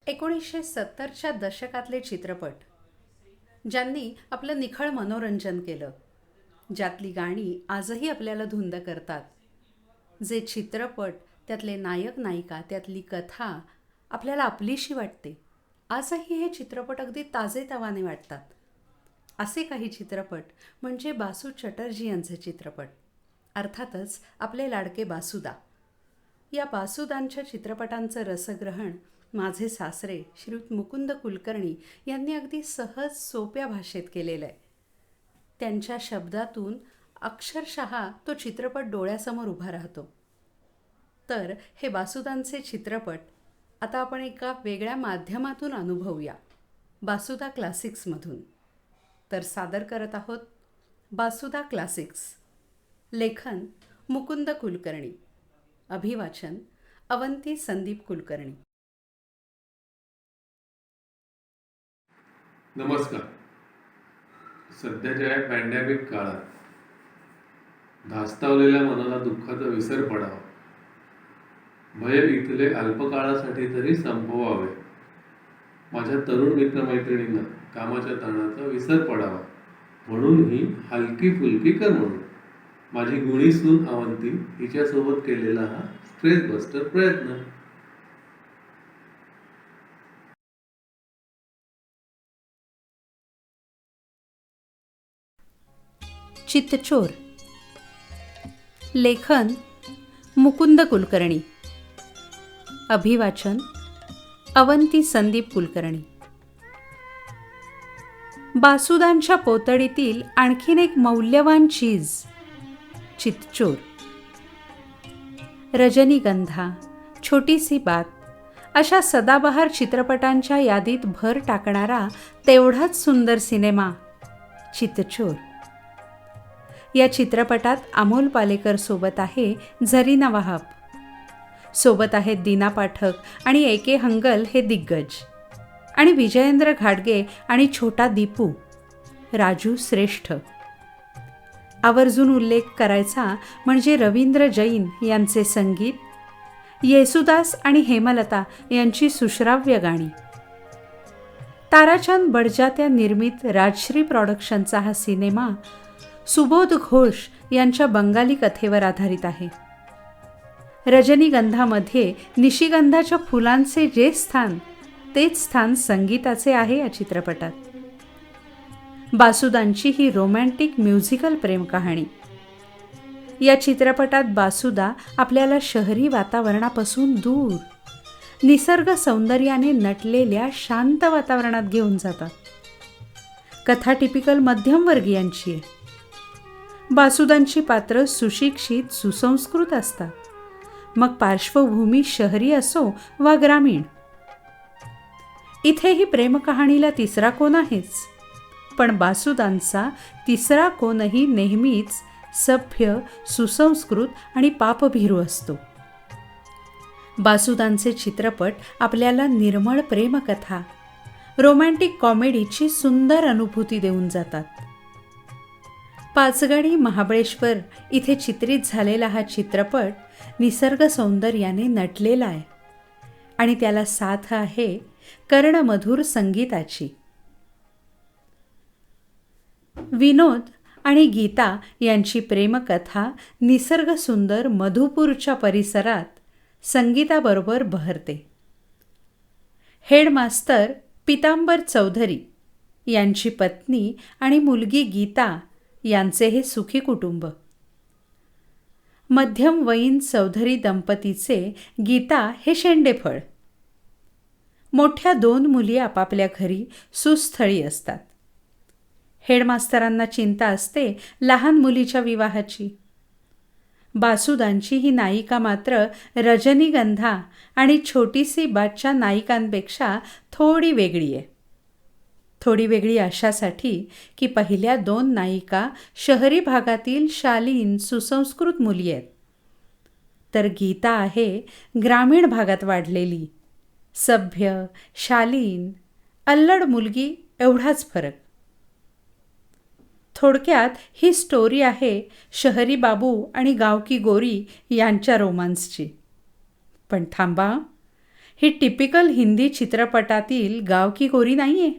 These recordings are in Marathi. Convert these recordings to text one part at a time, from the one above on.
1970च्या दशकातले चित्रपट, ज्यांनी आपलं निखळ मनोरंजन केलं, ज्यातली गाणी आजही आपल्याला धुंद करतात, जे चित्रपट, त्यातले नायक नायिका, त्यातली कथा आपल्याला आपलीशी वाटते. आजही हे चित्रपट अगदी ताजेतवाने वाटतात. असे काही चित्रपट म्हणजे बासू चटर्जी यांचे चित्रपट. अर्थातच आपले लाडके बासुदा. या बासुदांच्या चित्रपटांचं रसग्रहण माझे सासरे श्रीयुत मुकुंद कुलकर्णी यांनी अगदी सहज सोप्या भाषेत केलेलं आहे. त्यांच्या शब्दातून अक्षरशः तो चित्रपट डोळ्यासमोर उभा राहतो. तर हे बासुदांचे चित्रपट आता आपण एका वेगळ्या माध्यमातून अनुभवूया, बासुदा क्लासिक्समधून. तर सादर करत आहोत बासुदा क्लासिक्स. लेखन मुकुंद कुलकर्णी, अभिवाचन अवंती संदीप कुलकर्णी. नमस्कार. सध्याच्या या पॅन्डेमिक काळात धास्तावलेल्या मनाला दुःखाचा विसर पडावा, भय इथले अल्पकाळासाठी तरी संपवावे, माझ्या तरुण मित्रमैत्रिणींना कामाच्या ताणाचा विसर पडावा, म्हणून ही हलकी फुलकी कर म्हणून माझी गुणी सून अवंती हिच्यासोबत केलेला हा स्ट्रेस बस्टर प्रयत्न. चित्तचोर. लेखन मुकुंद कुलकर्णी, अभिवाचन अवंती संदीप कुलकर्णी. बासुदांच्या पोतडीतील आणखीन एक मौल्यवान चीज, चित्तचोर. रजनीगंधा, छोटीसी बात अशा सदाबहार चित्रपटांच्या यादीत भर टाकणारा तेवढाच सुंदर सिनेमा चित्तचोर. या चित्रपटात अमोल पालेकर सोबत आहे झरीना वहाब, सोबत आहेत दीना पाठक आणि ए के हंगल हे दिग्गज, आणि विजयेंद्र घाडगे आणि छोटा दीपू, राजू श्रेष्ठ. आवर्जून उल्लेख करायचा म्हणजे रवींद्र जैन यांचे संगीत, येसुदास आणि हेमलता यांची सुश्राव्य गाणी. ताराचंद बडजात्या निर्मित राजश्री प्रॉडक्शनचा हा सिनेमा सुबोध घोष यांच्या बंगाली कथेवर आधारित आहे. रजनीगंधामध्ये निशिगंधाच्या फुलांचे जे स्थान, तेच स्थान संगीताचे आहे या चित्रपटात. बासुदांची ही रोमॅन्टिक म्युझिकल प्रेम कहाणी. या चित्रपटात बासुदा आपल्याला शहरी वातावरणापासून दूर, निसर्ग सौंदर्याने नटलेल्या शांत वातावरणात घेऊन जातात. कथा टिपिकल मध्यमवर्गीयांची आहे. बासुदांची पात्र सुशिक्षित, सुसंस्कृत असतात, मग पार्श्वभूमी शहरी असो वा ग्रामीण. इथेही प्रेमकहाणीला तिसरा कोण आहेच, पण बासुदांचा तिसरा कोणही नेहमीच सभ्य, सुसंस्कृत आणि पापभीरू असतो. बासुदांचे चित्रपट आपल्याला निर्मळ प्रेमकथा, रोमॅन्टिक कॉमेडीची सुंदर अनुभूती देऊन जातात. पाचगणी महाबळेश्वर इथे चित्रित झालेला हा चित्रपट निसर्ग सौंदर्याने नटलेला आहे, आणि त्याला साथ आहे कर्णमधुर संगीताची. विनोद आणि गीता यांची प्रेमकथा निसर्गसुंदर मधुपूरच्या परिसरात संगीताबरोबर बहरते. हेडमास्तर पितांबर चौधरी यांची पत्नी आणि मुलगी गीता यांचे हे सुखी कुटुंब. मध्यमवयीन चौधरी दंपतीचे गीता हे शेंडेफळ. मोठ्या 2 मुली आपापल्या घरी सुस्थळी असतात. हेडमास्तरांना चिंता असते लहान मुलीच्या विवाहाची. बासुदांची ही नायिका मात्र रजनीगंधा आणि छोटीसी बातच्या नायिकांपेक्षा थोडी वेगळी आहे. थोडी वेगळी अशासाठी की पहिल्या 2 नायिका शहरी भागातील शालीन, सुसंस्कृत मुली आहेत, तर गीता आहे ग्रामीण भागात वाढलेली, सभ्य, शालीन, अल्लड मुलगी. एवढाच फरक. थोडक्यात ही स्टोरी आहे शहरी बाबू आणि गावकी गोरी यांच्या रोमांसची. पण थांबा, ही टिपिकल हिंदी चित्रपटातील गाव की गोरी नाही आहे.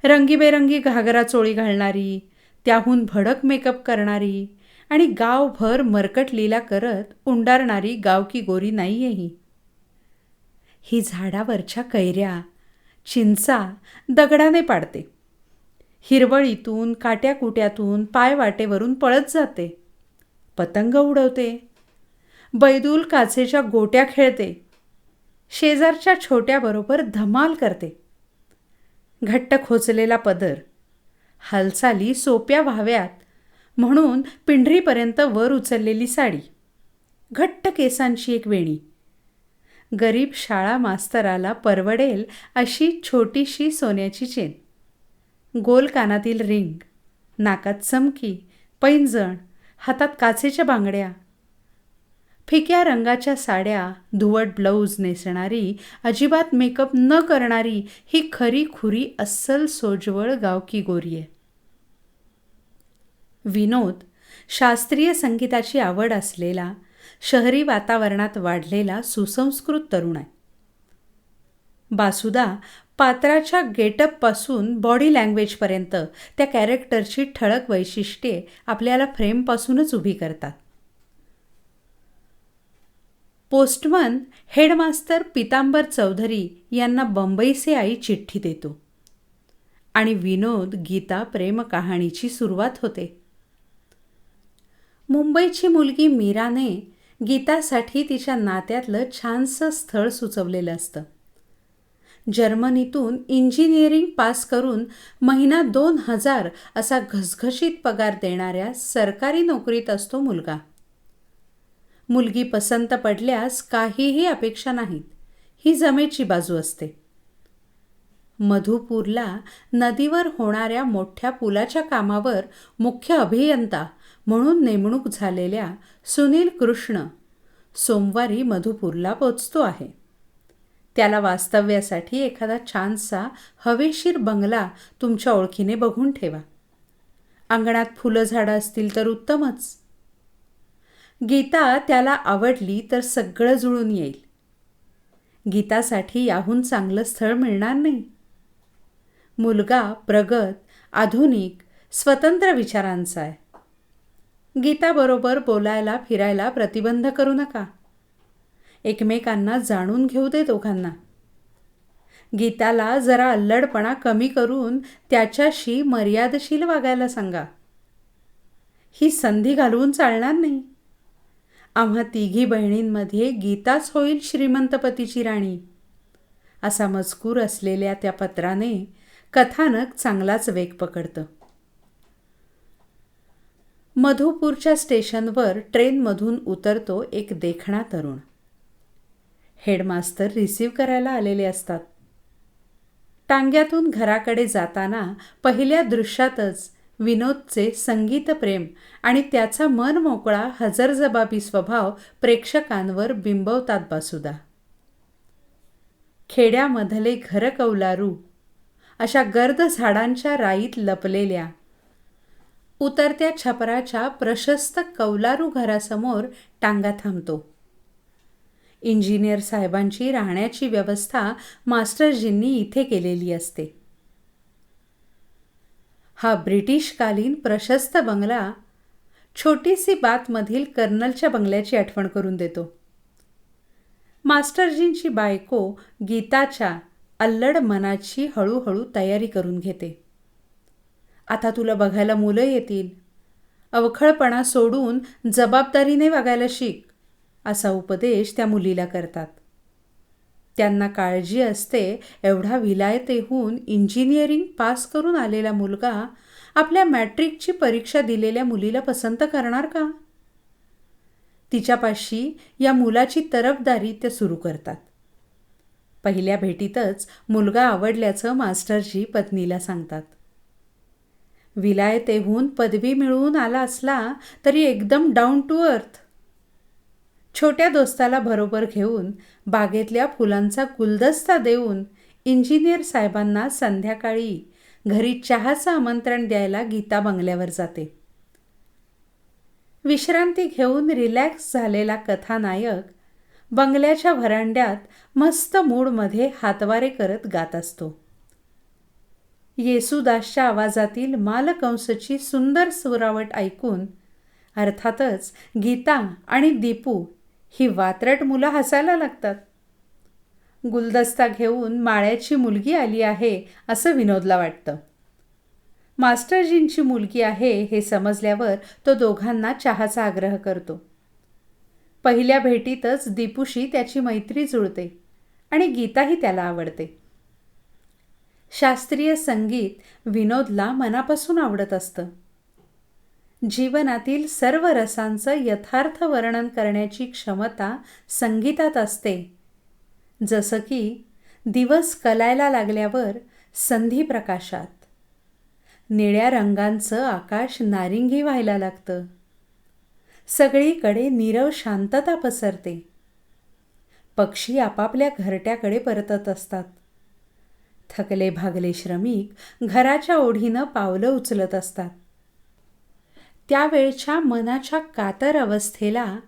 रंगीबेरंगी घागरा चोळी घालणारी, त्याहून भडक मेकअप करणारी आणि गावभर मरकट लीला करत उंडारणारी गाव की गोरी नाही आहे ही. ही झाडावरच्या कैऱ्या, चिंचा दगडाने पाडते. हिरवळीतून, काट्याकुट्यातून, पायवाटेवरून पळत जाते. पतंग उडवते. बैदूल काचेच्या गोट्या खेळते. शेजारच्या छोट्याबरोबर धमाल करते. घट्ट खोचलेला पदर, हालचाली सोप्या व्हाव्यात म्हणून पिंढरीपर्यंत वर उचललेली साडी, घट्ट केसांची एक वेणी, गरीब शाळा मास्तराला परवडेल अशी छोटीशी सोन्याची चेन, गोल कानातील रिंग, नाकात चमकी, पैंजण, हातात काचेच्या बांगड्या, फिक्या रंगाच्या साड्या, धुवट ब्लाऊज नेसणारी, अजिबात मेकअप न करणारी ही खरी खुरी अस्सल सोजवळ गावकी गोरी आहे. विनोद शास्त्रीय संगीताची आवड असलेला, शहरी वातावरणात वाढलेला सुसंस्कृत तरुण आहे. बासुदा पात्राच्या गेटअपपासून बॉडी लँग्वेजपर्यंत त्या कॅरेक्टरची ठळक वैशिष्ट्ये आपल्याला फ्रेमपासूनच उभी करतात. पोस्टमन हेडमास्तर पितांबर चौधरी यांना बंबईचे आई चिठ्ठी देतो आणि विनोद गीता प्रेम कहाणीची सुरुवात होते. मुंबईची मुलगी मीराने गीतासाठी तिच्या नात्यातलं छानसं स्थळ सुचवलेलं असतं. जर्मनीतून इंजिनिअरिंग पास करून महिना 2000 असा घसघशीत पगार देणाऱ्या सरकारी नोकरीत असतो मुलगा. मुलगी पसंत पडल्यास काहीही अपेक्षा नाहीत, ही जमेची बाजू असते. मधुपूरला नदीवर होणाऱ्या मोठ्या पुलाच्या कामावर मुख्य अभियंता म्हणून नेमणूक झालेल्या सुनील कृष्ण सोमवारी मधुपूरला पोचतो आहे. त्याला वास्तव्यासाठी एखादा छानसा हवेशीर बंगला तुमच्या ओळखीने बघून ठेवा. अंगणात फुलं झाडं असतील तर उत्तमच. गीता त्याला आवडली तर सगळं जुळून येईल. गीतासाठी याहून चांगलं स्थळ मिळणार नाही. मुलगा प्रगत, आधुनिक, स्वतंत्र विचारांचा आहे. गीताबरोबर बोलायला फिरायला प्रतिबंध करू नका. एकमेकांना जाणून घेऊ दे दोघांना. गीताला जरा अल्लडपणा कमी करून त्याच्याशी मर्यादशील वागायला सांगा. ही संधी घालवून चालणार नाही. आम्हा तिघी बहिणींमध्ये गीताच होईल श्रीमंतपतीची राणी, असा मजकूर असलेल्या त्या पत्राने कथानक चांगलाच वेग पकडतं. मधुपूरच्या स्टेशनवर ट्रेनमधून उतरतो एक देखणा तरुण. हेडमास्तर रिसीव्ह करायला आलेले असतात. टांग्यातून घराकडे जाताना पहिल्या दृश्यातच विनोदचे संगीतप्रेम आणि त्याचा मन मोकळा हजरजबाबी स्वभाव प्रेक्षकांवर बिंबवतात बासुदा. खेड्यामधले घर कौलारू अशा गर्द झाडांच्या राईत लपलेल्या उतरत्या छपराच्या प्रशस्त कौलारू घरासमोर टांगा थांबतो. इंजिनियर साहेबांची राहण्याची व्यवस्था मास्टरजींनी इथे केलेली असते. हा ब्रिटिशकालीन प्रशस्त बंगला छोटीसी बातमधील कर्नलच्या बंगल्याची आठवण करून देतो. मास्टरजींची बायको गीताच्या अल्लड मनाची हळूहळू तयारी करून घेते. आता तुला बघायला मुलं येतील. अवखळपणा सोडून जबाबदारीने वागायला शिक, असा उपदेश त्या मुलीला करतात. त्यांना काळजी असते एवढा विलायतेहून इंजिनिअरिंग पास करून आलेला मुलगा आपल्या मॅट्रिकची परीक्षा दिलेल्या मुलीला पसंत करणार का? तिच्यापाशी या मुलाची तरफदारी ते सुरू करतात. पहिल्या भेटीतच मुलगा आवडल्याचं मास्टरजी पत्नीला सांगतात. विलायतेहून पदवी मिळवून आला असला तरी एकदम डाऊन टू अर्थ. छोट्या दोस्ताला बरोबर घेऊन बागेतल्या फुलांचा गुलदस्ता देऊन इंजिनियर साहेबांना संध्याकाळी घरी चहाचं आमंत्रण द्यायला गीता बंगल्यावर जाते. विश्रांती घेऊन रिलॅक्स झालेला कथानायक बंगल्याच्या व्हरांड्यात मस्त मूडमध्ये हातवारे करत गात असतो. येसूदासच्या आवाजातील मालकंसची सुंदर सुरावट ऐकून अर्थातच गीता आणि दीपू ही वात्रट मुलं हसायला लागतात. गुलदस्ता घेऊन माळ्याची मुलगी आली आहे असं विनोदला वाटतं. मास्टरजींची मुलगी आहे हे समजल्यावर तो दोघांना चहाचा आग्रह करतो. पहिल्या भेटीतच दीपूशी त्याची मैत्री जुळते आणि गीताही त्याला आवडते. शास्त्रीय संगीत विनोदला मनापासून आवडत असतं. जीवनातील सर्व रसांचं यथार्थ वर्णन करण्याची क्षमता संगीतात असते. जसं की दिवस कलायला लागल्यावर संधी प्रकाशात निळ्या रंगांचं आकाश नारिंगी व्हायला लागतं. सगळीकडे नीरव शांतता पसरते. पक्षी आपापल्या घरट्याकडे परतत असतात. थकले भागले श्रमिक घराच्या ओढीनं पावलं उचलत असतात. त्यावेळच्या मनाच्या कातर अवस्थेला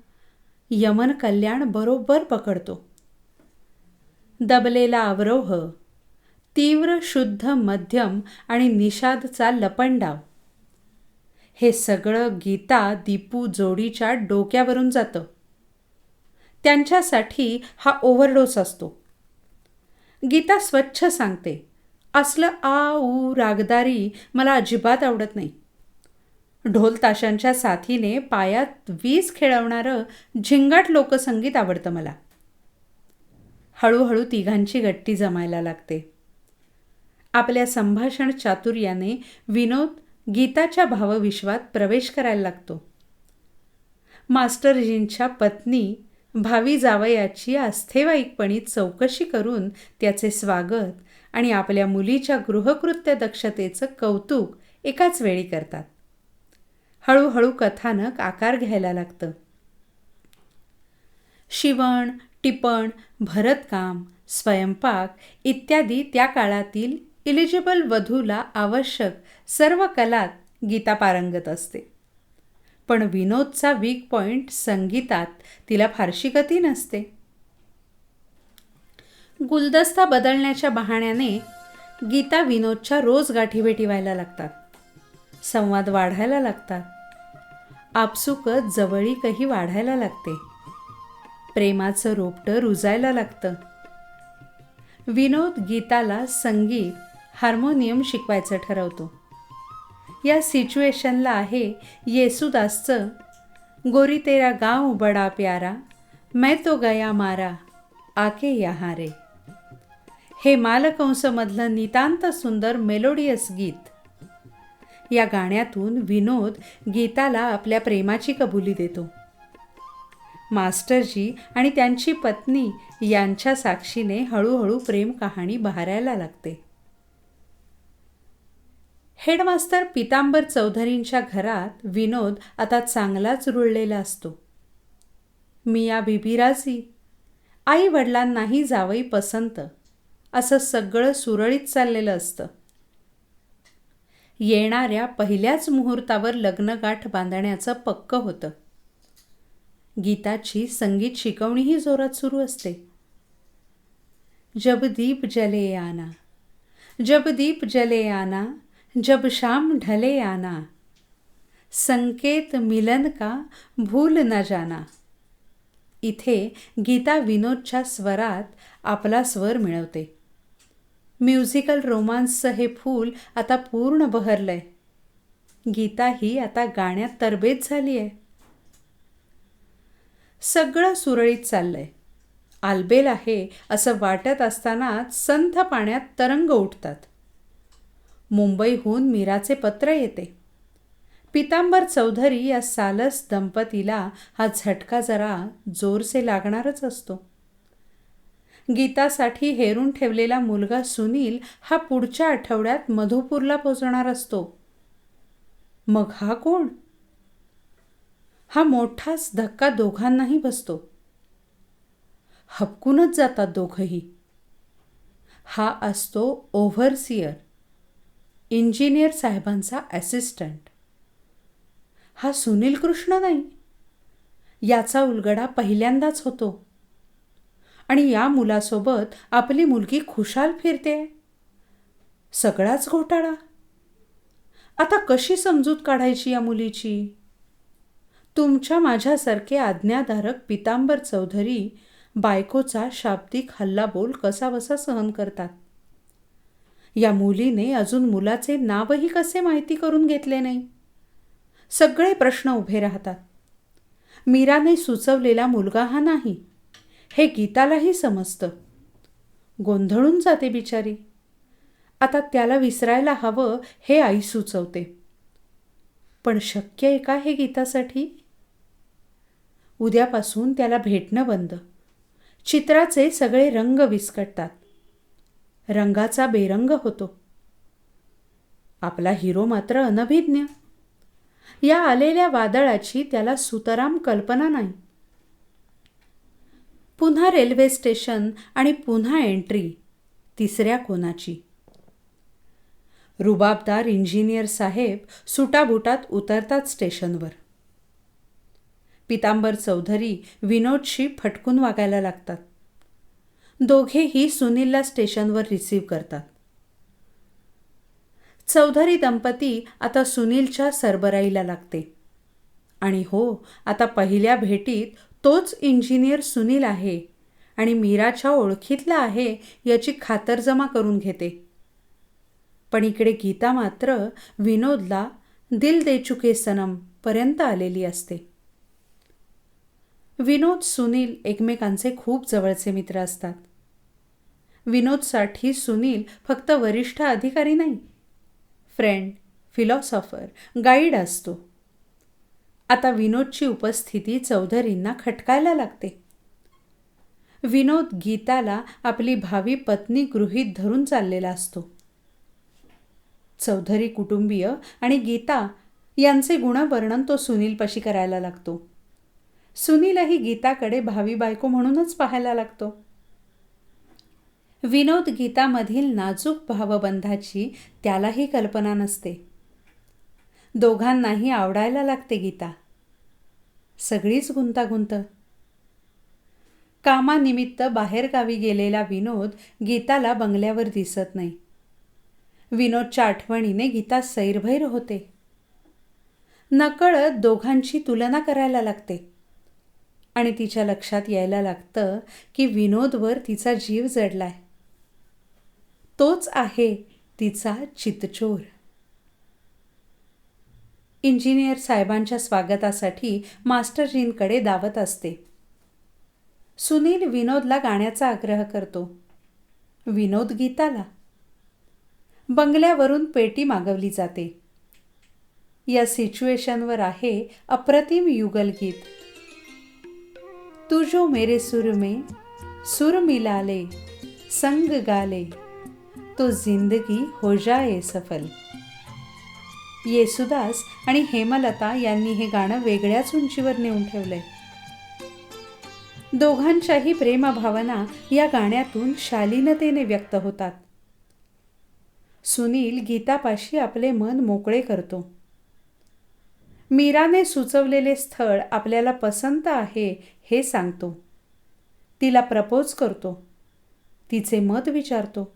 यमन कल्याण बरोबर पकडतो. दबलेला अवरोह, तीव्र शुद्ध मध्यम आणि निषादचा लपंडाव हे सगळं गीता दीपू जोडीच्या डोक्यावरून जातं. त्यांच्यासाठी हा ओव्हरडोस असतो. गीता स्वच्छ सांगते, असलं आ ऊ रागदारी मला अजिबात आवडत नाही. ढोल ताशांच्या साथीने पायात वीज खेळवणारं झिंगाट लोकसंगीत आवडतं मला. हळूहळू तिघांची गट्टी जमायला लागते. आपल्या संभाषण चातुर्याने विनोद गीताच्या भावविश्वात प्रवेश करायला लागतो. मास्टरजींच्या पत्नी भावी जावयाची आस्थेवाईकपणी चौकशी करून त्याचे स्वागत आणि आपल्या मुलीच्या गृहकृत्य दक्षतेचं कौतुक एकाच वेळी करतात. हळूहळू कथानक आकार घ्यायला लागतं. शिवण, टिपण, भरतकाम, स्वयंपाक इत्यादी त्या काळातील इलिजिबल वधूला आवश्यक सर्व कलात गीता पारंगत असते. पण विनोदचा वीक पॉइंट संगीतात तिला फारशी गती नसते. गुलदस्ता बदलण्याच्या बहाण्याने गीता विनोदच्या रोज गाठीभेटी व्हायला लागतात. संवाद वाढायला लागतात. आपसुकच जवळीकही वाढायला लागते. प्रेमाचं रोपटं रुजायला लागतं. विनोद गीताला संगीत, हार्मोनियम शिकवायचं ठरवतो. या सिच्युएशनला आहे येसूदासचं गोरी तेरा गाँव बडा प्यारा, मैं तो गया मारा, आके यहाँ रे. हे मालकंसमधलं नितांत सुंदर मेलोडियस गीत. या गाण्यातून विनोद गीताला आपल्या प्रेमाची कबुली देतो. मास्टरजी आणि त्यांची पत्नी यांच्या साक्षीने हळूहळू प्रेम कहाणी बहरायला लागते. हेडमास्तर पितांबर चौधरींच्या घरात विनोद आता चांगलाच रुळलेला असतो. मिया बीबी राजी, आई वडिलांनाही जावई पसंत, असं सगळं सुरळीत चाललेलं असतं. येणाऱ्या पहिल्याच मुहूर्तावर लग्नगाठ बांधण्याचं पक्क होतं. गीताची संगीत शिकवणीही जोरात सुरू असते. जब दीप जले आना, जब दीप जले आना, जब शाम ढले आना, संकेत मिलन का भूल न जाना. इथे गीता विनोदच्या स्वरात आपला स्वर मिळवते. म्युझिकल रोमान्सचं हे फूल आता पूर्ण बहरलंय. गीता ही आता गाण्यात तरबेज झाली आहे. सगळं सुरळीत चाललंय. आलबेल आहे असं वाटत असतानाच संथ पाण्यात तरंग उठतात. मुंबईहून मीराचे पत्र येते. पितांबर चौधरी या सालस दंपतीला हा झटका जरा जोरसे लागणारच असतो. गीतासाठी हेरून ठेवलेला मुलगा सुनील हा पुढच्या आठवड्यात मधुपूरला पोचणार असतो. मग हा कोण? हा मोठाच धक्का दोघांनाही बसतो. हबकूनच जातात दोघंही. हा असतो ओव्हरसियर, इंजिनियर साहेबांचा असिस्टंट. हा सुनील कृष्ण नाही. याचा उलगडा पहिल्यांदाच होतो. आणि या मुलासोबत आपली मुलगी खुशाल फिरते. सगळाच घोटाळा. आता कशी समजूत काढायची या मुलीची? तुमच्या माझ्यासारखे आज्ञाधारक पितांबर चौधरी बायकोचा शाब्दिक हल्लाबोल कसाबसा सहन करतात. या मुलीने अजून मुलाचे नावही कसे माहिती करून घेतले नाही. सगळे प्रश्न उभे राहतात. मीराने सुचवलेला मुलगा हा नाही हे गीतालाही समजतं. गोंधळून जाते बिचारी. आता त्याला विसरायला हवं हे आई सुचवते. पण शक्य आहे का हे गीतासाठी? उद्यापासून त्याला भेटणं बंद. चित्राचे सगळे रंग विस्कटतात. रंगाचा बेरंग होतो. आपला हिरो मात्र अनभिज्ञ. या आलेल्या वादळाची त्याला सुतराम कल्पना नाही. पुन्हा रेल्वे स्टेशन आणि पुन्हा एंट्री तिसऱ्या कोणाची. रुबाबदार इंजिनियर साहेब सुटाबुटात उतरतात स्टेशनवर. पितांबर चौधरी विनोदशी फटकून वागायला लागतात. दोघेही सुनीलला स्टेशनवर रिसीव्ह करतात. चौधरी दंपती आता सुनीलच्या सरबराईला लागते. आणि हो, आता पहिल्या भेटीत तोच इंजिनियर सुनील आहे आणि मीराच्या ओळखीतला आहे याची खातरजमा करून घेते. पण इकडे गीता मात्र विनोदला दिल दे चुके सनम पर्यंत आलेली असते. विनोद सुनील एकमेकांचे खूप जवळचे मित्र असतात. विनोदसाठी सुनील फक्त वरिष्ठ अधिकारी नाही, फ्रेंड, फिलॉसॉफर, गाईड असतो. आता विनोदची उपस्थिती चौधरींना खटकायला लागते. विनोद गीताला आपली भावी पत्नी गृहीत धरून चाललेला असतो. चौधरी कुटुंबीय आणि गीता यांचे गुणवर्णन तो सुनीलपाशी करायला लागतो. सुनीलही गीताकडे भावी बायको म्हणूनच पाहायला लागतो. विनोद गीतामधील नाजूक भावबंधाची त्यालाही कल्पना नसते. दोघांनाही आवडायला लागते गीता. सगळीच गुंतागुंत. कामानिमित्त बाहेरगावी गेलेला विनोद गीताला बंगल्यावर दिसत नाही. विनोदच्या आठवणीने गीता सैरभैर होते. नकळत दोघांची तुलना करायला लागते आणि तिच्या लक्षात यायला लागतं की विनोदवर तिचा जीव जडलाय. तोच आहे तिचा चितचोर. इंजिनियर साहेबांच्या स्वागतासाठी मास्टरजींकडे दावत असते. सुनील विनोदला गाण्याचा आग्रह करतो. विनोद गीताला. बंगल्यावरून पेटी मागवली जाते. या सिच्युएशनवर आहे अप्रतिम युगलगीत. तू जो मेरे सुर में सुर मिला ले, संग गाले, तो जिंदगी हो जाए सफल. येसुदास आणि हेमलता यांनी हे गाणं वेगळ्याच उंचीवर नेऊन ठेवलंय. दोघांच्याही प्रेमभावना या गाण्यातून शालीनतेने व्यक्त होतात. सुनील गीतापाशी आपले मन मोकळे करतो. मीराने सुचवलेले स्थळ आपल्याला पसंत आहे हे सांगतो. तिला प्रपोज करतो. तिचे मत विचारतो.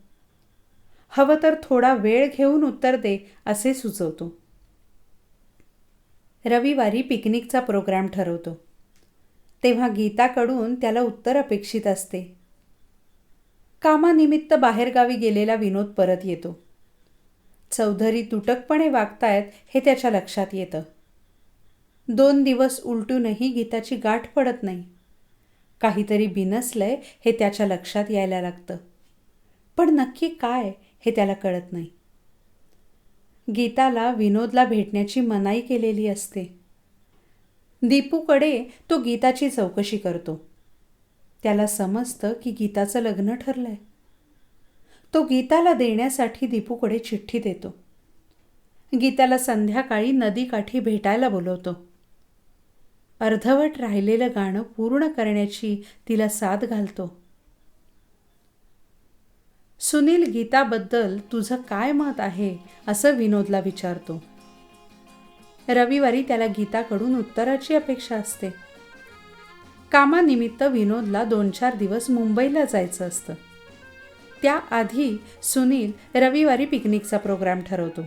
हवं तर थोडा वेळ घेऊन उत्तर दे असे सुचवतो. रविवारी पिकनिकचा प्रोग्राम ठरवतो. तेव्हा गीताकडून त्याला उत्तर अपेक्षित असते. कामानिमित्त बाहेरगावी गेलेला विनोद परत येतो. चौधरी तुटकपणे वागतायत हे त्याच्या लक्षात येतं. 2 दिवस उलटूनही गीताची गाठ पडत नाही. काहीतरी बिनसलंय हे त्याच्या लक्षात यायला लागतं. पण नक्की काय हे त्याला कळत नाही. गीताला विनोदला भेटण्याची मनाई केलेली असते. दीपूकडे तो गीताची चौकशी करतो. त्याला समजतं की गीताचं लग्न ठरलंय. तो गीताला देण्यासाठी दीपूकडे चिठ्ठी देतो. गीताला संध्याकाळी नदीकाठी भेटायला बोलवतो. अर्धवट राहिलेलं गाणं पूर्ण करण्याची तिला साथ घालतो. सुनील गीताबद्दल तुझं काय मत आहे असं विनोदला विचारतो. रविवारी त्याला गीताकडून उत्तराची अपेक्षा असते. कामानिमित्त विनोदला 2-4 दिवस मुंबईला जायचं असतं. त्याआधी सुनील रविवारी पिकनिकचा प्रोग्राम ठरवतो.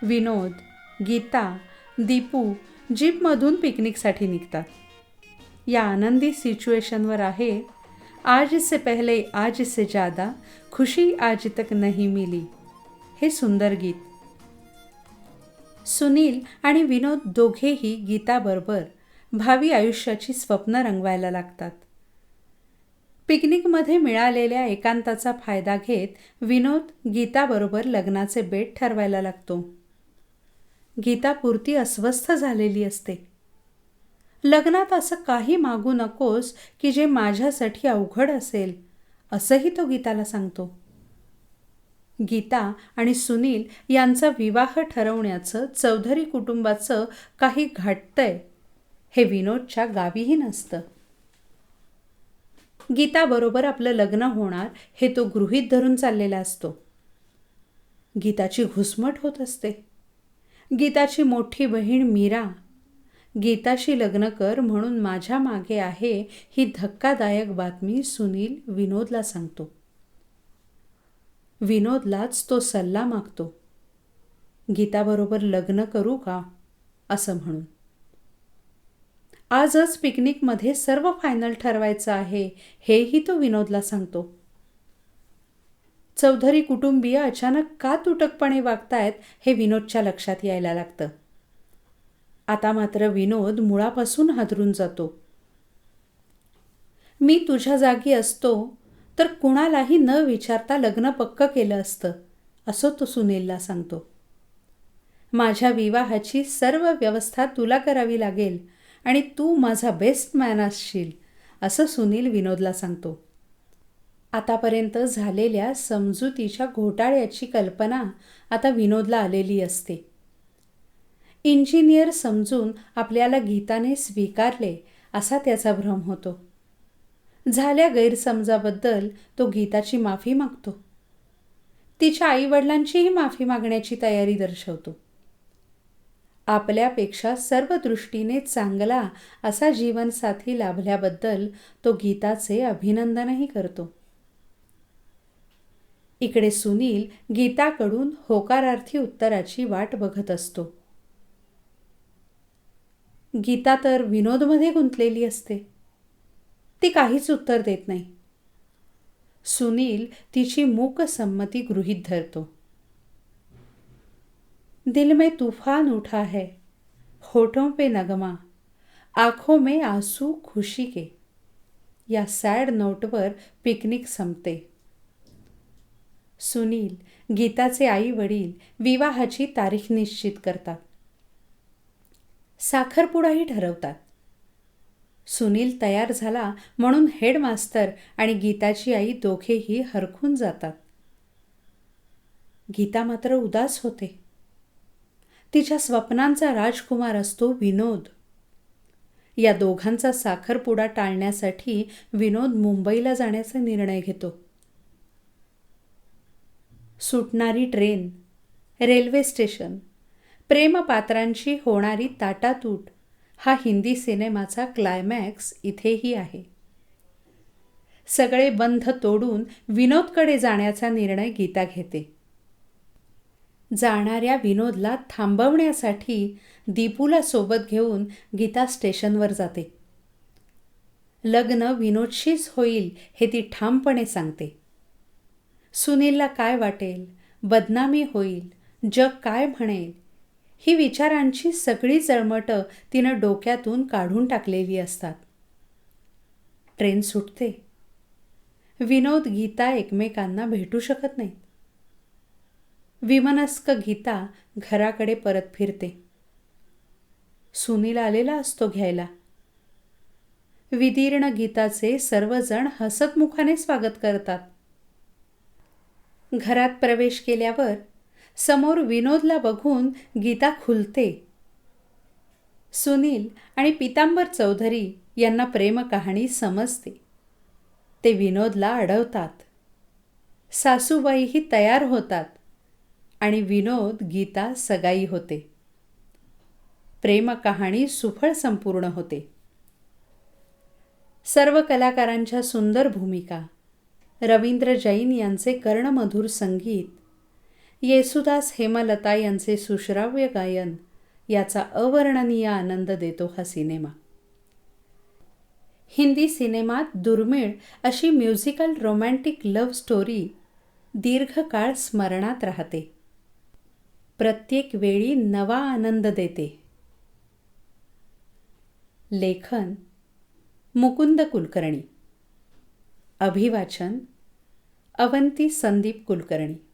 विनोद, गीता, दीपू जीपमधून पिकनिकसाठी निघतात. या आनंदी सिच्युएशनवर आहे, आज से पहले आज से ज़्यादा खुशी आज तक नहीं मिली, हे सुंदर गीत. सुनील आणि विनोद दोघेही गीताबरोबर भावी आयुष्याची स्वप्न रंगवायला लागतात. पिकनिकमध्ये मिळालेल्या एकांताचा फायदा घेत विनोद गीताबरोबर लग्नाचे बेट ठरवायला लागतो. गीता पुरती अस्वस्थ झालेली असते. लग्नात असं काही मागू नकोस की जे माझ्यासाठी अवघड असेल, असंही तो गीताला सांगतो. गीता आणि सुनील यांचा विवाह ठरवण्याचं चौधरी कुटुंबाचं काही घडतंय हे विनोदच्या गावीही नसतं. गीताबरोबर आपलं लग्न होणार हे तो गृहीत धरून चाललेला असतो. गीताची घुसमट होत असते. गीताची मोठी बहीण मीरा गीताशी लग्न कर म्हणून माझ्या मागे आहे ही धक्कादायक बातमी सुनील विनोदला सांगतो. विनोदलाच तो सल्ला मागतो, गीताबरोबर लग्न करू का असं म्हणून. आजच पिकनिकमध्ये सर्व फायनल ठरवायचं आहे हेही तो विनोदला सांगतो. चौधरी कुटुंबीय अचानक का तुटकपणे वागतायत हे विनोदच्या लक्षात यायला लागतं. आता मात्र विनोद मुळापासून हादरून जातो. मी तुझ्या जागी असतो तर कुणालाही न विचारता लग्न पक्क केलं असतं, असं तो सुनीलला सांगतो. माझ्या विवाहाची सर्व व्यवस्था तुला करावी लागेल आणि तू माझा बेस्ट मॅन असशील, असं सुनील विनोदला सांगतो. आतापर्यंत झालेल्या समजुतीच्या घोटाळ्याची कल्पना आता विनोदला आलेली असते. इंजिनियर समजून आपल्याला गीताने स्वीकारले असा त्याचा भ्रम होतो. झाल्या गैरसमजाबद्दल तो गीताची माफी मागतो. तिच्या आईवडिलांचीही माफी मागण्याची तयारी दर्शवतो. आपल्यापेक्षा सर्व दृष्टीने चांगला असा जीवनसाथी लाभल्याबद्दल तो गीताचे अभिनंदनही करतो. इकडे सुनील गीताकडून होकारार्थी उत्तराची वाट बघत असतो. गीता तर विनोदमध्ये गुंतलेली असते. ती काहीच उत्तर देत नाही. सुनील तिची मूक संमती गृहीत धरतो. दिल में तूफान उठा है, होठों पे नगमा, आँखों में आंसू खुशी के, या सॅड नोटवर पिकनिक संपते. सुनील, गीताचे आई वडील विवाहाची तारीख निश्चित करतात. साखरपुडाही ठरवतात. सुनील तयार झाला म्हणून हेडमास्तर आणि गीताची आई दोघेही हरखून जातात. गीता मात्र उदास होते. तिच्या स्वप्नांचा राजकुमार असतो विनोद. या दोघांचा साखरपुडा टाळण्यासाठी विनोद मुंबईला जाण्याचा निर्णय घेतो. सुटणारी ट्रेन, रेल्वे स्टेशन, प्रेमपात्रांची होणारी ताटातूट हा हिंदी सिनेमाचा क्लायमॅक्स इथेही आहे. सगळे बंध तोडून विनोदकडे जाण्याचा निर्णय गीता घेते. जाणाऱ्या विनोदला थांबवण्यासाठी दीपूला सोबत घेऊन गीता स्टेशनवर जाते. लग्न विनोदशीच होईल हे ती ठामपणे सांगते. सुनीलला काय वाटेल, बदनामी होईल, जग काय म्हणेल, ही विचारांची सगळी जळमटं तिनं डोक्यातून काढून टाकलेली असतात. ट्रेन सुटते. विनोद गीता एकमेकांना भेटू शकत नाहीत. विमनस्क गीता घराकडे परत फिरते. सुनील आलेला असतो घ्यायला. विदीर्ण गीताचे सर्वजण हसतमुखाने स्वागत करतात. घरात प्रवेश केल्यावर समोर विनोदला बघून गीता खुलते. सुनील आणि पीतांबर चौधरी यांना प्रेमकहाणी समजते. ते विनोदला अडवतात. सासूबाईही तयार होतात आणि विनोद गीता सगाई होते. प्रेमकहाणी सुफळ संपूर्ण होते. सर्व कलाकारांच्या सुंदर भूमिका, रवींद्र जैन यांचे कर्णमधुर संगीत, येसुदास हेमलता यांचे सुश्राव्य गायन याचा अवर्णनीय आनंद देतो हा सिनेमा. हिंदी सिनेमात दुर्मिळ अशी म्युझिकल रोमॅन्टिक लव्ह स्टोरी दीर्घकाळ स्मरणात राहते. प्रत्येक वेळी नवा आनंद देते. लेखन मुकुंद कुलकर्णी. अभिवाचन अवंती संदीप कुलकर्णी.